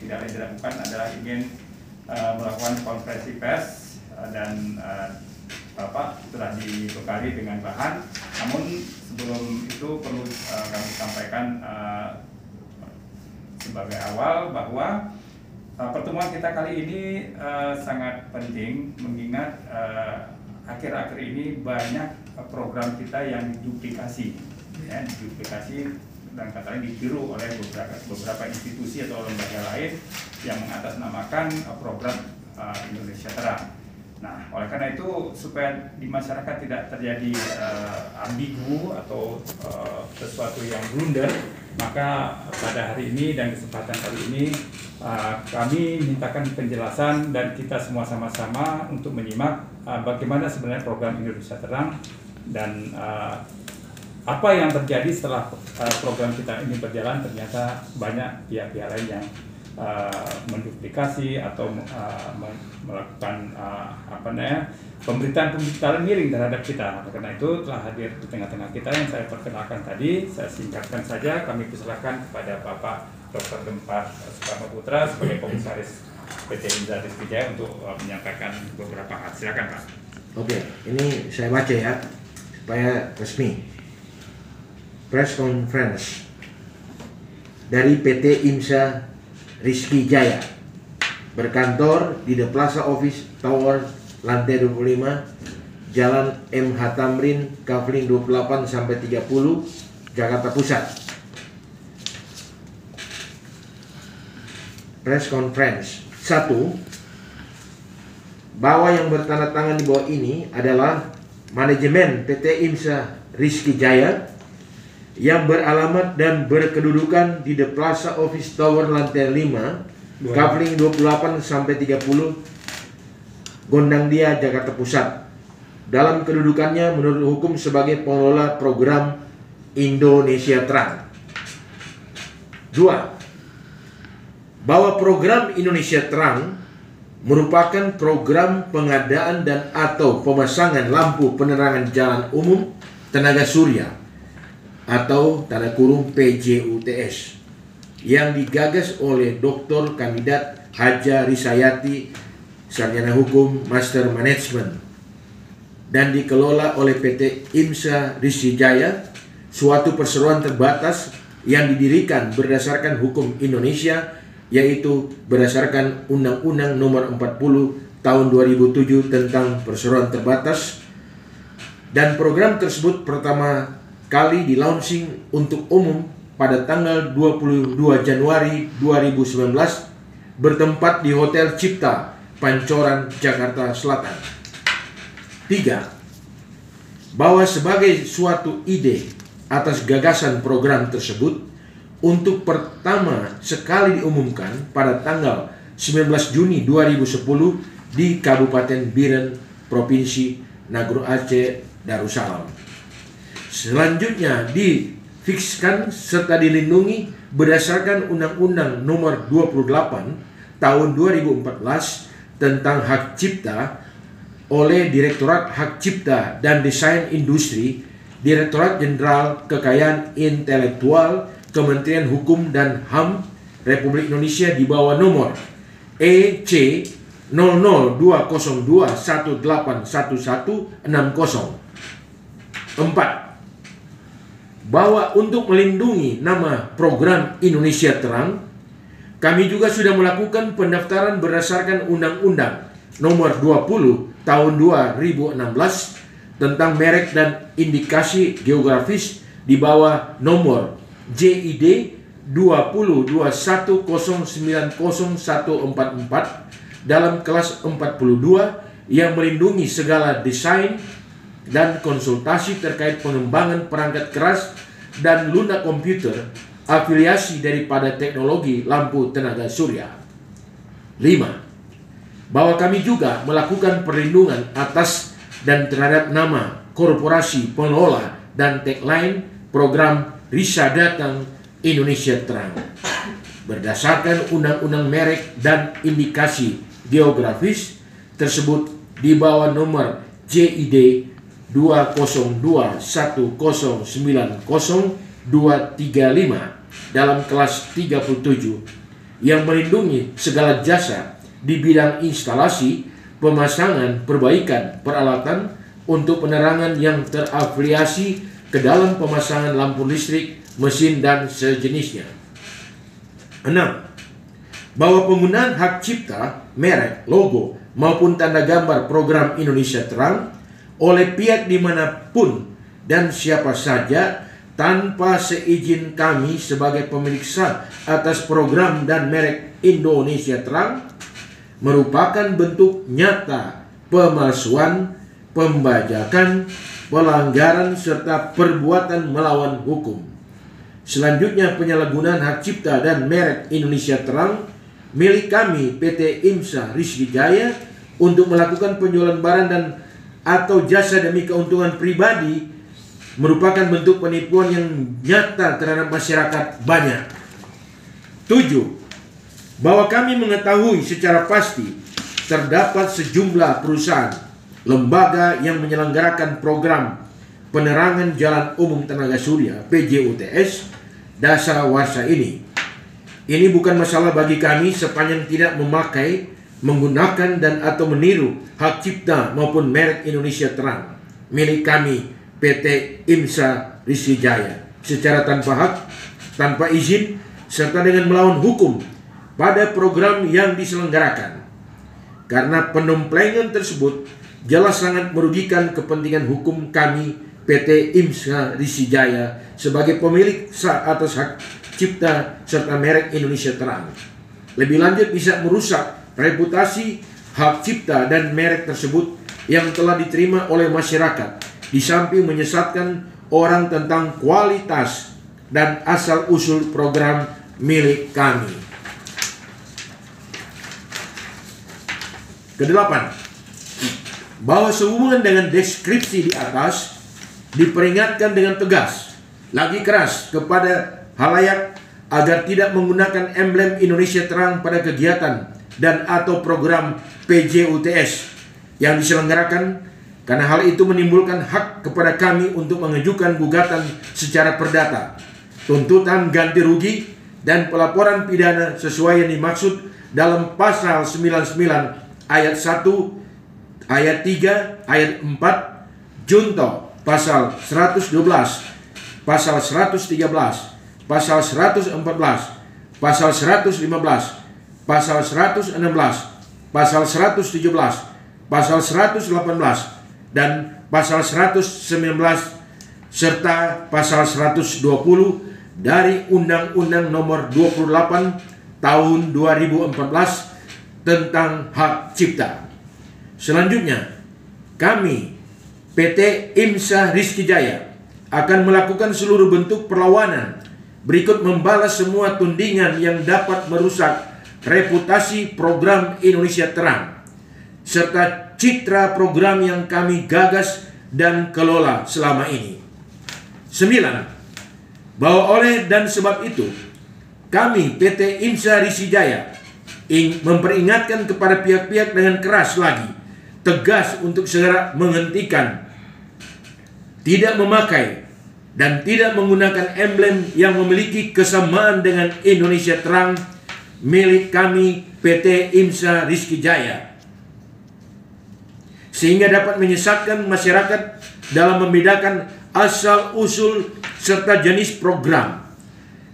tidak lain dilakukan adalah ingin melakukan konferensi pers dan Bapak sudah dibekali dengan bahan. Namun sebelum itu perlu kami sampaikan sebagai awal bahwa pertemuan kita kali ini sangat penting, mengingat akhir-akhir ini banyak program kita yang duplikasi, dan katanya ditiru oleh beberapa institusi atau lembaga lain yang mengatasnamakan program Indonesia Terang. Nah, oleh karena itu supaya di masyarakat tidak terjadi ambigu atau sesuatu yang blunder, maka pada hari ini dan kesempatan kali ini kami mintakan penjelasan dan kita semua sama-sama untuk menyimak bagaimana sebenarnya program Indonesia Terang dan apa yang terjadi setelah program kita ini berjalan. Ternyata banyak pihak-pihak lain yang menduplikasi atau melakukan pemberitaan miring terhadap kita. Karena itu telah hadir di tengah-tengah kita yang saya perkenalkan tadi. Saya singkatkan saja, kami persilakan kepada Bapak Dr. Gempar Soekarno Putra sebagai Komisaris PT IMSA Rizky Jaya untuk menyampaikan beberapa hal. Silakan, Pak. Oke, ini saya baca ya supaya resmi. Press conference dari PT IMSA Rizky Jaya berkantor di The Plaza Office Tower lantai 25 Jalan MH Tamrin Kavling 28 sampai 30 Jakarta Pusat. Press conference 1. Bahwa yang bertanda tangan di bawah ini adalah manajemen PT IMSA Rizky Jaya yang beralamat dan berkedudukan di The Plaza Office Tower lantai 5 Kavling 28 sampai 30 Gondangdia, Jakarta Pusat. Dalam kedudukannya menurut hukum sebagai pengelola program Indonesia Terang. 2. Bahwa program Indonesia Terang merupakan program pengadaan dan atau pemasangan lampu penerangan jalan umum tenaga surya atau tanda kurung PJUTS yang digagas oleh Dr. Kandidat Haja Risayati, sarjana hukum, master management, dan dikelola oleh PT IMSA Rizky Jaya, suatu perseroan terbatas yang didirikan berdasarkan hukum Indonesia, yaitu berdasarkan Undang-Undang Nomor 40 Tahun 2007 tentang perseroan terbatas, dan program tersebut pertama kali di launching untuk umum pada tanggal 22 Januari 2019 bertempat di Hotel Cipta, Pancoran, Jakarta Selatan. 3. Bahwa sebagai suatu ide atas gagasan program tersebut untuk pertama sekali diumumkan pada tanggal 19 Juni 2010 di Kabupaten Biren, Provinsi Nagro Aceh Darussalam. Selanjutnya difikskan serta dilindungi berdasarkan Undang-Undang Nomor 28 Tahun 2014 tentang Hak Cipta oleh Direktorat Hak Cipta dan Desain Industri, Direktorat Jenderal Kekayaan Intelektual, Kementerian Hukum dan HAM Republik Indonesia di bawah nomor EC 002021811160. 4. Bahwa untuk melindungi nama program Indonesia Terang, kami juga sudah melakukan pendaftaran berdasarkan Undang-Undang Nomor 20 Tahun 2016 tentang merek dan indikasi geografis di bawah nomor JID 2021090144 dalam kelas 42 yang melindungi segala desain dan konsultasi terkait pengembangan perangkat keras dan lunak komputer afiliasi daripada teknologi lampu tenaga surya. 5. Bahwa kami juga melakukan perlindungan atas dan terhadap nama korporasi pengelola dan tagline program Risa Datang Indonesia Terang berdasarkan Undang-Undang Merek dan Indikasi Geografis tersebut di bawah nomor JID 2021090235 dalam kelas 37 yang melindungi segala jasa di bidang instalasi, pemasangan, perbaikan, peralatan untuk penerangan yang terafiliasi ke dalam pemasangan lampu listrik, mesin, dan sejenisnya. 6. Bahwa penggunaan hak cipta, merek, logo, maupun tanda gambar program Indonesia Terang oleh pihak dimanapun dan siapa saja tanpa seizin kami sebagai pemilik sah atas program dan merek Indonesia Terang merupakan bentuk nyata pemalsuan, pembajakan, pelanggaran, serta perbuatan melawan hukum. Selanjutnya, penyalahgunaan hak cipta dan merek Indonesia Terang milik kami PT IMSA Rizky Jaya untuk melakukan penjualan barang dan atau jasa demi keuntungan pribadi merupakan bentuk penipuan yang nyata terhadap masyarakat banyak. 7. Bahwa kami mengetahui secara pasti terdapat sejumlah perusahaan, lembaga yang menyelenggarakan program penerangan jalan umum tenaga surya PJUTS dasawarsa ini. Ini bukan masalah bagi kami sepanjang tidak memakai, menggunakan, dan atau meniru hak cipta maupun merek Indonesia Terang milik kami PT IMSA Rizky Jaya secara tanpa hak, tanpa izin, serta dengan melawan hukum pada program yang diselenggarakan. Karena penyemplengan tersebut jelas sangat merugikan kepentingan hukum kami PT IMSA Rizky Jaya sebagai pemilik sah atas hak cipta serta merek Indonesia Terang. Lebih lanjut bisa merusak reputasi hak cipta dan merek tersebut yang telah diterima oleh masyarakat, di samping menyesatkan orang tentang kualitas dan asal-usul program milik kami. Kedelapan, bahwa sehubungan dengan deskripsi di atas diperingatkan dengan tegas lagi keras kepada halayak agar tidak menggunakan emblem Indonesia Terang pada kegiatan dan atau program PJUTS yang diselenggarakan, karena hal itu menimbulkan hak kepada kami untuk mengajukan gugatan secara perdata, tuntutan ganti rugi, dan pelaporan pidana sesuai yang dimaksud dalam pasal 99 ayat 1, ayat 3, ayat 4, junto pasal 112, pasal 113, pasal 114, pasal 115, pasal 116, pasal 117, pasal 118, dan pasal 119 serta pasal 120 dari Undang-Undang Nomor 28 Tahun 2014 tentang hak cipta. Selanjutnya, kami PT IMSA Rizky Jaya akan melakukan seluruh bentuk perlawanan berikut membalas semua tudingan yang dapat merusak reputasi program Indonesia Terang serta citra program yang kami gagas dan kelola selama ini. 9. Bahwa oleh dan sebab itu kami PT IMSA Rizky Jaya memperingatkan kepada pihak-pihak dengan keras lagi, tegas untuk segera menghentikan, tidak memakai, dan tidak menggunakan emblem yang memiliki kesamaan dengan Indonesia Terang milik kami PT IMSA Rizky Jaya, sehingga dapat menyesatkan masyarakat dalam membedakan asal-usul serta jenis program.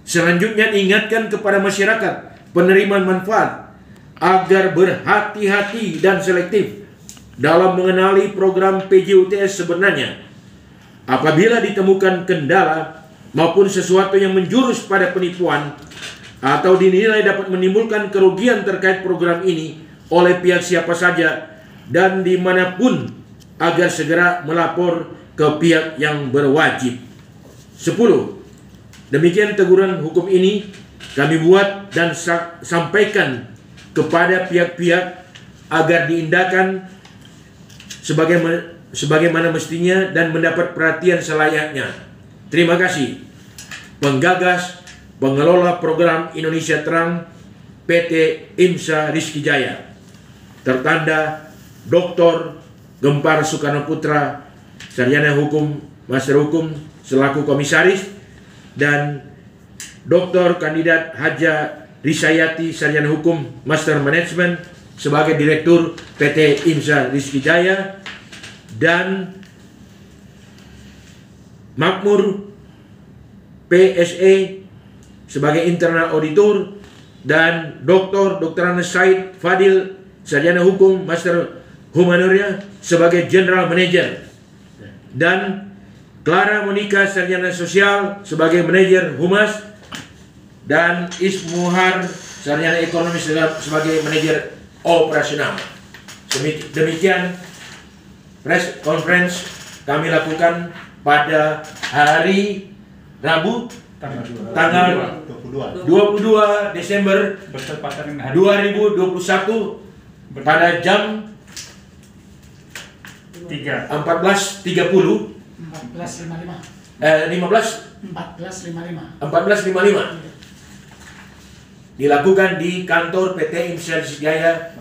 Selanjutnya, diingatkan kepada masyarakat penerima manfaat agar berhati-hati dan selektif dalam mengenali program PJUTS sebenarnya. Apabila ditemukan kendala maupun sesuatu yang menjurus pada penipuan atau dinilai dapat menimbulkan kerugian terkait program ini oleh pihak siapa saja dan dimanapun, agar segera melapor ke pihak yang berwajib. 10. Demikian teguran hukum ini kami buat dan sampaikan kepada pihak-pihak agar diindahkan sebagaimana mestinya dan mendapat perhatian selayaknya. Terima kasih. Penggagas, pengelola program Indonesia Terang, PT IMSA Rizky Jaya. Tertanda Dr. Gempar Soekarno Putra, Sarjana Hukum, Master Hukum selaku komisaris, dan Dr. Kandidat Haja Risayati, sarjana hukum Master Management sebagai Direktur PT IMSA Rizky Jaya, dan Makmur PSE sebagai Internal Auditor, dan Dr. Anas Said Fadil, sarjana hukum Master Humaniora sebagai General Manager, dan Clara Monica, sarjana sosial sebagai Manajer Humas, dan Ismuhar, sarjana ekonomi sebagai Manajer Operasional. Demikian press conference kami lakukan pada hari Rabu tanggal 22 Desember bertepatan dengan hari 2021 pada jam 3. 14.30 14.55 dilakukan di kantor PT IMSA Rizky Jaya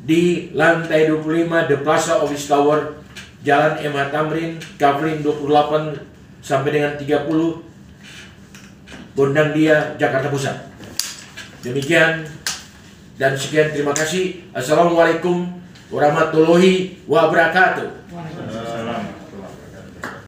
di lantai 25 The Plaza Office Tower, Jalan MH Tamrin, Kavling 28 sampai dengan 30, Gondang Dia, Jakarta Pusat. Demikian dan sekian, terima kasih. Assalamualaikum warahmatullahi wabarakatuh.